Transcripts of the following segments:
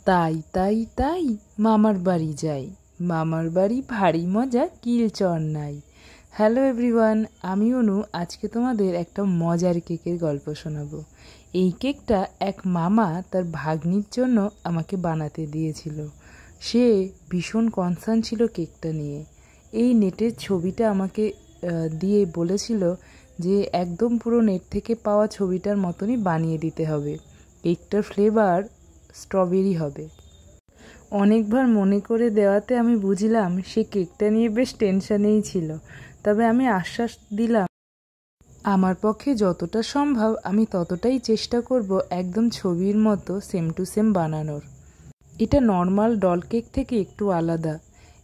তাই তাই তাই মামার বাড়ি যাই, মামার বাড়ি ভারী মজা কিল চর নাই। হ্যালো এভরিওয়ান, আমি অনু। আজকে তোমাদের একটা মজার কেকের গল্প শোনাবো। এই কেকটা এক মামা তার ভাগ্নির জন্য আমাকে বানাতে দিয়েছিল। সে ভীষণ কনসার্ন ছিল কেকটা নিয়ে। এই নেটের ছবিটা আমাকে দিয়ে বলেছিল যে একদম পুরো নেট থেকে পাওয়া ছবিটার মতনই বানিয়ে দিতে হবে। কেকটার ফ্লেভার স্ট্রবেরি হবে। অনেকবার মনে করে দেওয়াতে আমি বুঝলাম সে কেকটা নিয়ে বেশ টেনশনেই ছিল। তবে আমি আশ্বাস দিলাম আমার পক্ষে যতটা সম্ভব আমি ততটাই চেষ্টা করব একদম ছবির মতো সেম টু সেম বানানোর। এটা নর্মাল ডল কেক থেকে একটু আলাদা।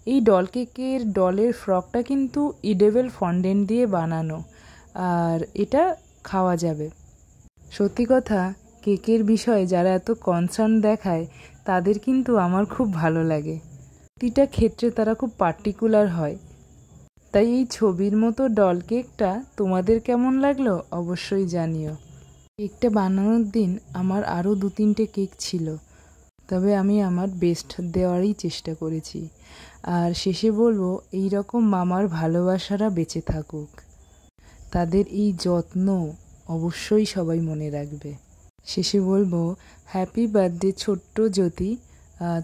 এই ডল কেকের ডলের ফ্রকটা কিন্তু ইডেবল ফন্ডেন্ট দিয়ে বানানো, আর এটা খাওয়া যাবে। সত্যি কথা, কেকের বিষয়ে যারা এত কনসার্ন দেখায় তাদের কিন্তু আমার খুব ভালো লাগে। প্রতিটা ক্ষেত্রে তারা খুব পার্টিকুলার হয়। তাই এই ছবির মতো ডল কেকটা তোমাদের কেমন লাগলো অবশ্যই জানিও। কেকটা বানানোর দিন আমার আরও 2-3টে কেক ছিল, তবে আমি আমার বেস্ট দেওয়ারই চেষ্টা করেছি। আর শেষে বলবো, এই রকম মামার ভালোবাসারা বেঁচে থাকুক। তাদের এই যত্ন অবশ্যই সবাই মনে রাখবে। শেষে বলবো, হ্যাপি বার্থডে ছোট্ট জ্যোতি।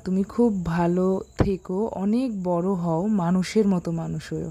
তুমি খুব ভালো থেকো, অনেক বড় হও, মানুষের মতো মানুষ হও।